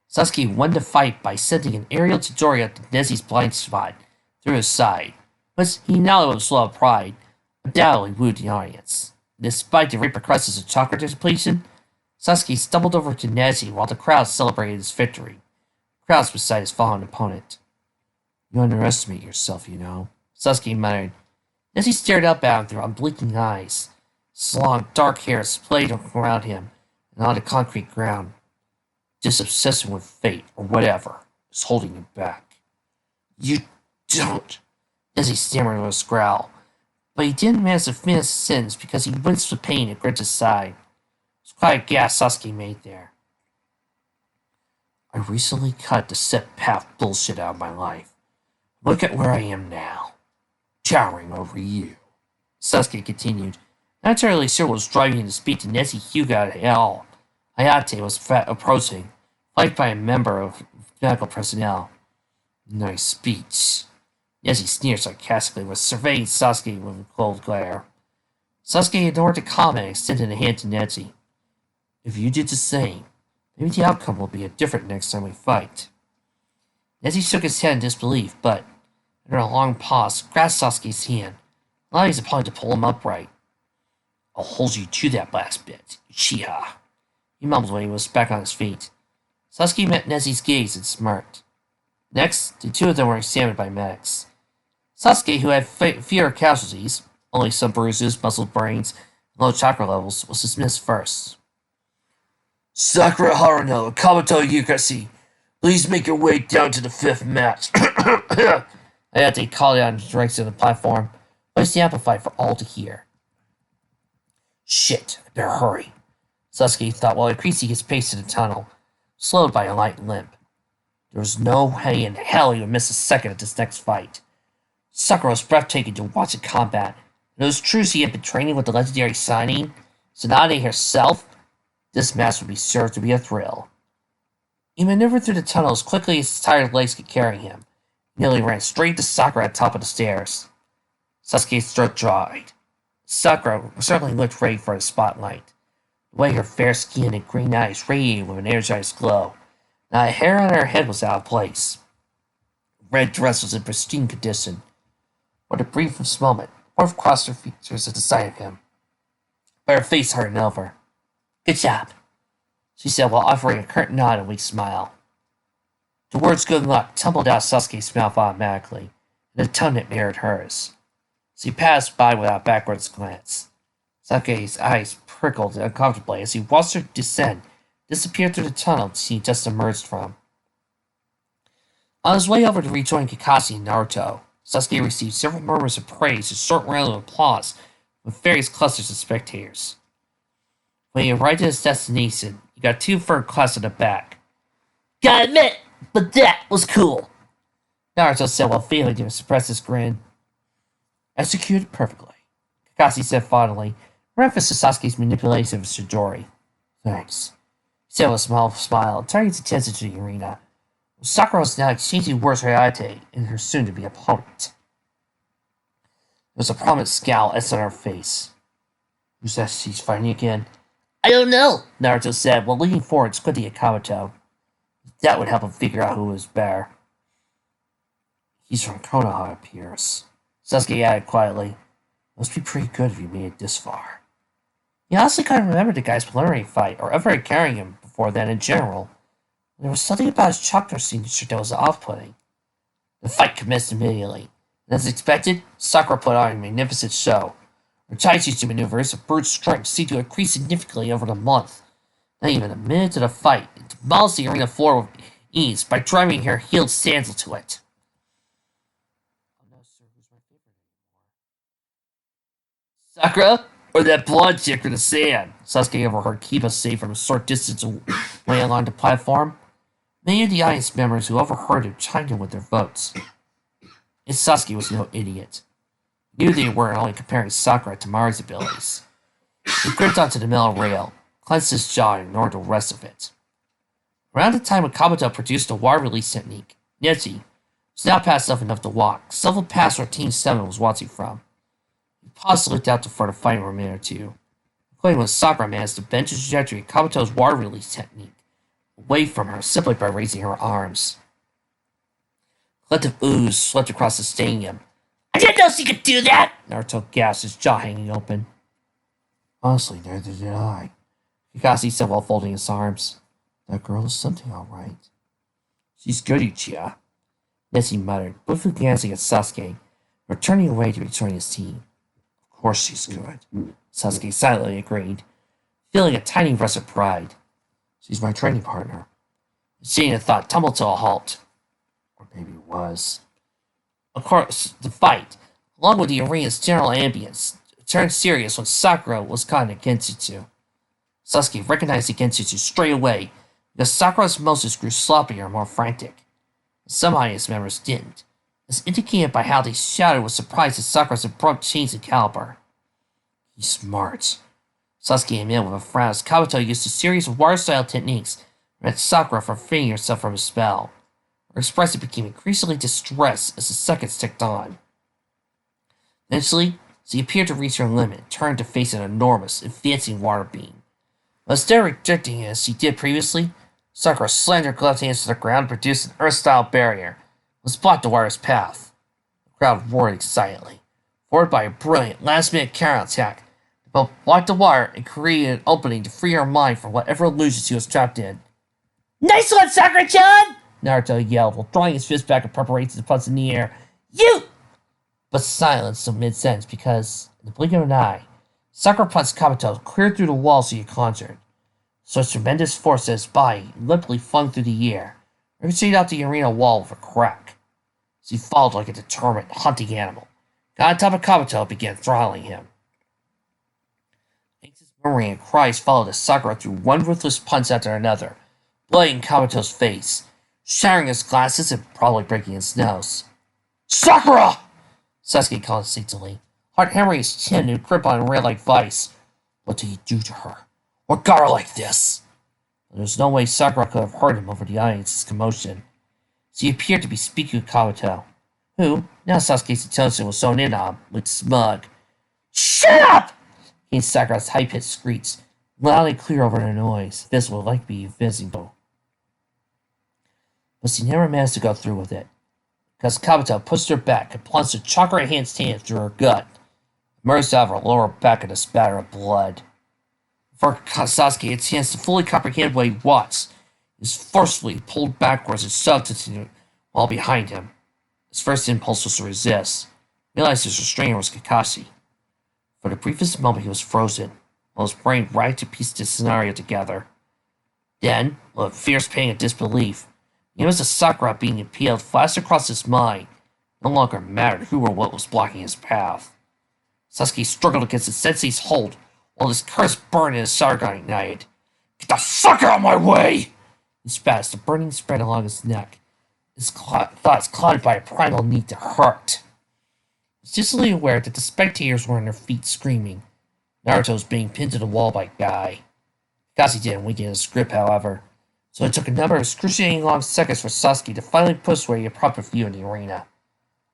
Sasuke won the fight by sending an aerial Chidori at Neji's blind spot through his side, which he now with a slow pride undoubtedly wooed the audience. Despite the repercussions of chakra depletion, Sasuke stumbled over to Neji while the crowd celebrated his victory. Crowds beside his fallen opponent. You underestimate yourself, you know, Sasuke muttered. Neji stared up at him through unblinking eyes. His long, dark hair splayed around him and on the concrete ground. This obsession with fate, or whatever, is holding him back. You don't, Neji stammered with a growl. But he didn't manage to finish his sentence because he winced with pain and gripped his side. It was quite a gasp Sasuke made there. I recently cut the set path bullshit out of my life. Look at where I am now. Towering over you. Sasuke continued, not entirely sure what was driving him to speak to Neji Hyuga at all. Hayate was approaching, flanked by a member of medical personnel. Nice speech. Neji sneered sarcastically, was surveying Sasuke with a cold glare. Sasuke ignored the comment and extended a hand to Neji. If you did the same, maybe the outcome will be different next time we fight. Neji shook his head in disbelief, but, after a long pause, grasped Sasuke's hand, allowing his opponent to pull him upright. I'll hold you to that last bit, Uchiha, he mumbled when he was back on his feet. Sasuke met Neji's gaze and smirked. Next, the two of them were examined by medics. Sasuke, who had fewer casualties, only some bruises, muscled brains, and low chakra levels, was dismissed first. Sakura Haruno, Kabuto Yukasi, please make your way down to the 5th match. Ayate called out in the direction of the platform, placed the amplifier for all to hear. Shit, I better hurry, Sasuke thought while increasing his pace in the tunnel, slowed by a light limp. There was no way in hell he would miss a second of this next fight. Sakura was breathtaking to watch in combat, and it was true she had been training with the legendary Sannin, Tsunade herself. This match would be sure to be a thrill. He maneuvered through the tunnel as quickly as his tired legs could carry him. He nearly ran straight to Sakura at the top of the stairs. Sasuke's throat dried. Sakura certainly looked ready for the spotlight. The way her fair skin and green eyes radiated with an energized glow. Not a hair on her head was out of place. Her red dress was in pristine condition. For the briefest moment, Worf crossed her features at the sight of him. But her face hardened over. "Good job," she said while offering a curt nod and weak smile. The words "good luck" tumbled out of Sausko's mouth automatically, in a tone that mirrored hers. As he passed by without a backwards glance. Sausko's eyes prickled uncomfortably as he watched her descend, disappear through the tunnel she just emerged from. On his way over to rejoin Kakashi and Naruto, Sauske received several murmurs of praise and short rounds of applause from various clusters of spectators. When he arrived at his destination, he got two firm claps on the back. "Gotta admit, but that was cool," Naruto said while failing to suppress his grin. "Executed perfectly," Kakashi said fondly, reference to Sasuke's manipulation of Chidori. "Thanks," he said with a small smile, and turning his attention to the arena. Sakura was now exchanging words with Hayate and her soon-to-be opponent. There was a prominent scowl etched on her face. "Who's that she's fighting again?" "I don't know," Naruto said while leaning forward and squinting at Kabuto. That would help him figure out who was better. "He's from Konoha, it appears," Sasuke added quietly. "Must be pretty good if you made it this far." He honestly couldn't remember the guy's preliminary fight or ever encountering him before then in general. There was something about his chakra signature that was off-putting. The fight commenced immediately, and as expected, Sakura put on a magnificent show. Her taijutsu maneuvers of brute strength seemed to increase significantly over the month. Not even a minute into the fight, and demolished the arena floor with ease by driving her heeled sandal to it. "I'm not sure who's my favorite anymore. Sakura, or that blonde chick in the sand?" Sasuke overheard Kiba say from a short distance away along the platform. Many of the audience members who overheard him chimed in with their votes. And Sasuke was no idiot. He knew they weren't only comparing Sakura to Mari's abilities. He gripped onto the metal rail, clenched his jaw, and ignored the rest of it. Around the time when Kabuto produced a water release technique, Neji was now past enough to walk, several past where Team 7 was watching from. He paused to look out for the fight for a minute or two, including when Sakura managed to bend the trajectory of Kabuto's water release technique away from her simply by raising her arms. Collective ooze swept across the stadium. "I didn't know she could do that!" Naruto gasped, his jaw hanging open. "Honestly, neither did I," Kakashi said while folding his arms. "That girl is something, all right." "She's good, Uchiha," Neji muttered, briefly glancing at Sasuke, but turning away to rejoin his team. "Of course she's good," Sasuke silently agreed, feeling a tiny rush of pride. "She's my training partner." Seeing the thought tumbled to a halt. Or maybe it was. Of course, the fight, along with the arena's general ambience, turned serious when Sakura was caught in a Genjutsu. Sasuke recognized the Genjutsu straight away because Sakura's motions grew sloppier and more frantic. Some audience members didn't, as indicated by how they shouted with surprise at Sakura's abrupt change in caliber. "He's smart," Sasuke admitted with a frown as Kabuto used a series of water-style techniques to prevent Sakura from freeing herself from his spell. Her expression became increasingly distressed as the seconds ticked on. Eventually, she appeared to reach her limit and turned to face an enormous, advancing water beam. But instead of rejecting it as she did previously, Sakura slammed her gloved hands to the ground and produced an earth-style barrier, which blocked the water's path. The crowd roared excitedly, forward by a brilliant last-minute counterattack. Both blocked the water and created an opening to free her mind from whatever illusion she was trapped in. "Nice one, Sakura-chan!" Naruto yelled while drawing his fist back in preparation to punch in the air. "You!" But silence in mid-sentence because, in the blink of an eye, Sakura punched Kabuto clear through the wall she had conjured. Such tremendous force that his body limply flung through the air, ricocheted out the arena wall with a crack. She followed like a determined hunting animal, got on top of Kabuto and began throttling him. Anxious murmuring and cries followed as Sakura threw one ruthless punch after another, blooding in Kabuto's face, shattering his glasses and probably breaking his nose. "Sakura!" Sasuke called instinctively, heart hammering his chin to grip on a rail like vice. What did he do to her? What got her like this? But there was no way Sakura could have heard him over the audience's commotion. She appeared to be speaking with Kabuto, who, now Sasuke's attention was zoned in on, looked smug. "Shut up!" came Sakura's high-pitched screech, loud and clear over the noise. This would like be invisible. But she never managed to go through with it, because Kabuto pushed her back and plunged a chakra enhanced hand through her gut, immersed out of her lower back in a spatter of blood. Before Sasuke had a chance to fully comprehend what he was, he was forcefully pulled backwards and shoved into the wall behind him. His first impulse was to resist, realized his restrainer was Kakashi. For the briefest moment he was frozen, while his brain tried to piece the scenario together. Then, with fierce pain and disbelief, the image of Sakura being impaled flashed across his mind. No longer mattered who or what was blocking his path. Sasuke struggled against his sensei's hold, while his curse burned and his Sharingan ignited. "Get the fuck out of my way!" He spat as the burning spread along his neck, his thoughts clouded by a primal need to hurt. He was distantly aware that the spectators were on their feet screaming. Naruto was being pinned to the wall by Guy. Kakashi didn't weaken his grip, however, so it took a number of excruciating long seconds for Sasuke to finally push away a proper view in the arena,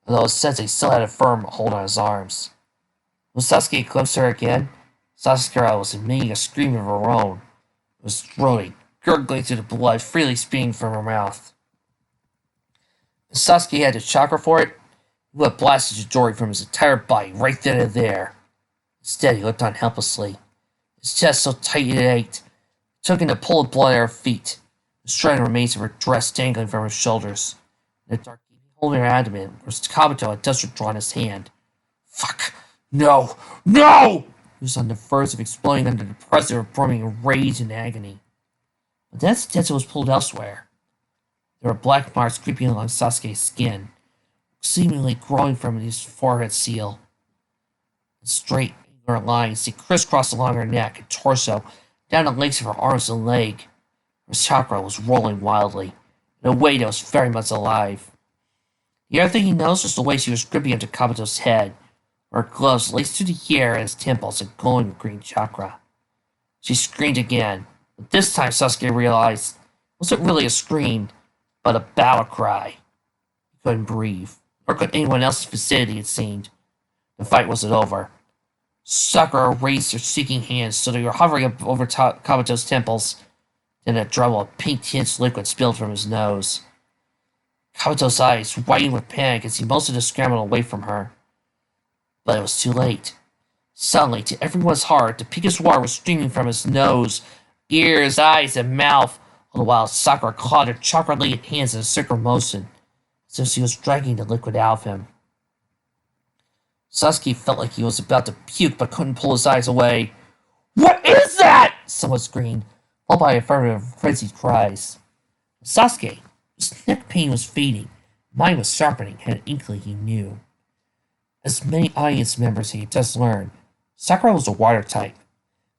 although his sensei still had a firm hold on his arms. When Sasuke glimpsed her again, Sakura was emitting a scream of her own. It was throaty, gurgling through the blood freely spewing from her mouth. When Sasuke had the chakra for it, he would have blasted Chidori from his entire body right then and there. Instead, he looked on helplessly, his chest so tight it ached. It took him to pull the blood at her feet, the shredded remains of her dress dangling from her shoulders. In the dark, holding her abdomen, where Kabuto had just withdrawn his hand. "Fuck! No! No!" He was on the verge of exploding under the pressure of brimming rage and agony. But then his attention was pulled elsewhere. There were black marks creeping along Sasuke's skin, seemingly growing from his forehead seal. Straight angular lines they crisscrossed along her neck and torso, down the lengths of her arms and leg. Her chakra was rolling wildly, in a way that was very much alive. The other thing he noticed was the way she was gripping into Kabuto's head. Her gloves laced through the air at his temples and glowing with green chakra. She screamed again, but this time Sasuke realized it wasn't really a scream, but a battle cry. He couldn't breathe, nor could anyone else in the vicinity, it seemed. The fight wasn't over. Sakura raised her seeking hands so they were hovering up over Kabuto's temples. Then a dribble of pink-tinged liquid spilled from his nose. Kabuto's eyes widened with panic as he motioned to scramble away from her. But it was too late. Suddenly, to everyone's heart, the pinkish water was streaming from his nose, ears, eyes, and mouth, all the while Sakura clawed her chakra-laden hands in a circular motion, as if she was dragging the liquid out of him. Sasuke felt like he was about to puke but couldn't pull his eyes away. "What is that?" someone screamed, followed by a affirmative of frenzied cries. Sasuke, whose neck pain was fading, mind was sharpening, had an inkling he knew. As many audience members he had just learned, Sakura was a water type.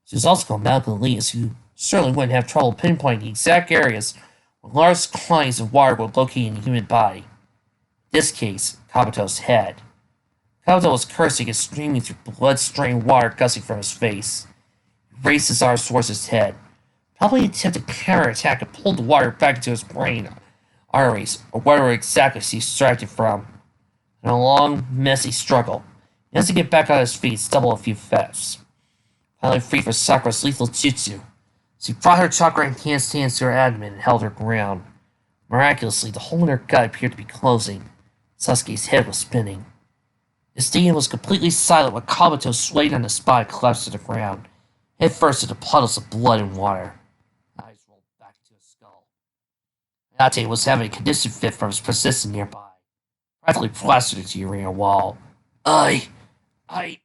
She was also a medical elite, who certainly wouldn't have trouble pinpointing the exact areas where large quantities of water were located in the human body. In this case, Kabuto's head. Kabuto was cursing and streaming through blood-stained water gushing from his face. He raised his arms towards his head, probably attempted to counterattack and pull the water back into his brain arteries, or whatever exactly she extracted from. In a long, messy struggle, he has to get back on his feet and stumble a few steps. Finally free for Sakura's lethal jutsu, she brought her chakra-enhanced hands to her abdomen and held her ground. Miraculously, the hole in her gut appeared to be closing. Sasuke's head was spinning. The stadium was completely silent when Kabuto swayed on the spot and collapsed to the ground, head first into puddles of blood and water. Eyes rolled back into his skull. Ate was having a condition fit from his persistence nearby, practically plastered into the arena wall. I stammered.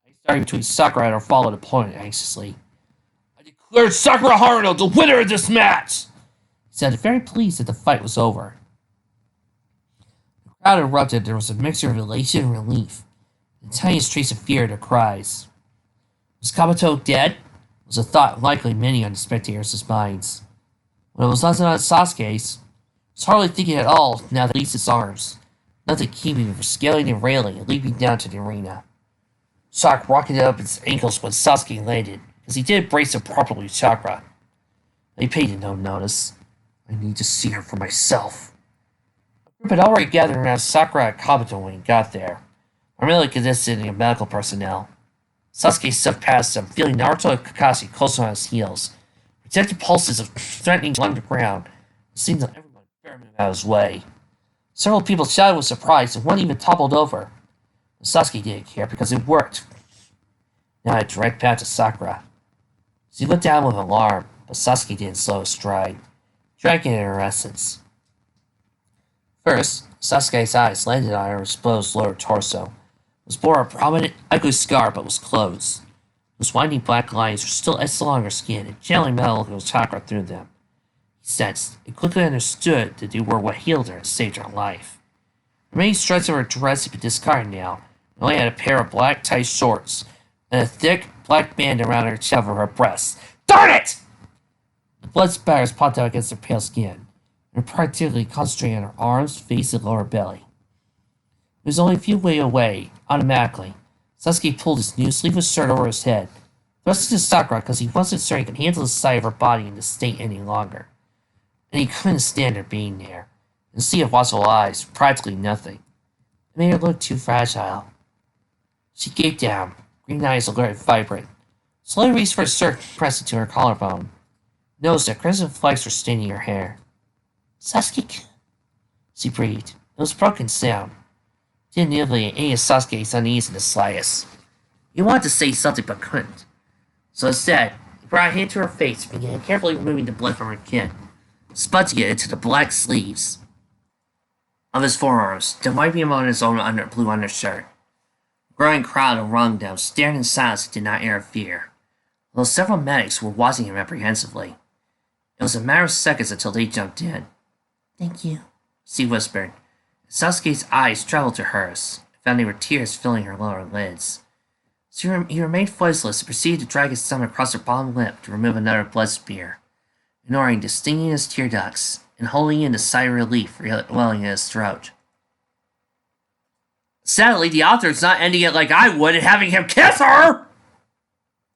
I started between Sakura and her fallen opponent anxiously. "I declare Sakura Haruno the winner of this match!" He sounded very pleased that the fight was over. The crowd erupted. There was a mixture of elation and relief, and the tiniest trace of fear in their cries. Was Kabuto dead? Was a thought likely many on the spectators' minds. When it was not on Sasuke's, he was hardly thinking at all now that he released his arms, nothing keeping him from scaling the railing and leaping down to the arena. Shock rocketed up his ankles when Sasuke landed, as he did brace him properly with chakra. He paid no notice. I need to see her for myself. The group had already gathered around Sakura and Kabuto when he got there, primarily consisting of medical personnel. Sasuke stepped past him, feeling Naruto and Kakashi closer on his heels. Detected pulses of threatening along the ground. It seemed like everyone bear moved out of his way. Several people shouted with surprise, and one even toppled over. But Sasuke didn't care because it worked. Now I direct path to Sakura. She looked down with alarm, but Sasuke didn't slow his stride, dragging in her essence. First, Sasuke's eyes landed on her exposed lower torso. It was bore a prominent, ugly scar, but was closed. Those winding black lines were still etched along her skin, and channeling metal chakra through them. He sensed and quickly understood that they were what healed her and saved her life. The remaining shreds of her dress had been discarded now, and only had a pair of black tight shorts, and a thick black band around her chest over her breasts. Darn it! The blood spatters popped out against her pale skin, and particularly concentrating on her arms, face, and lower belly. It was only a few feet away, automatically. Sasuke pulled his new sleeveless shirt over his head, thrust it to Sakura because he wasn't sure he could handle the sight of her body in this state any longer. And he couldn't stand her being there. And the sea of watchful eyes, practically nothing. It made her look too fragile. She gaped down, green eyes alert and vibrant. Slowly reached for her shirt and pressed it to her collarbone. Noticed that crimson flecks were staining her hair. Sasuke, she breathed. It was a broken sound. Didn't alleviate any of Sasuke's unease in the slightest. He wanted to say something but couldn't. So instead, he brought a hand to her face and began carefully removing the blood from her chin, spudging it into the black sleeves of his forearms, then wiping him on his own blue undershirt. A growing crowd around them stared in silence and did not interfere, although several medics were watching him apprehensively. It was a matter of seconds until they jumped in. Thank you, she whispered. Sasuke's eyes traveled to hers, and found there were tears filling her lower lids. So he remained voiceless and proceeded to drag his thumb across her bottom lip to remove another blood spear, ignoring the stinging in his tear ducts and holding in the sigh of relief welling in his throat. Sadly, the author is not ending it like I would and having him kiss her!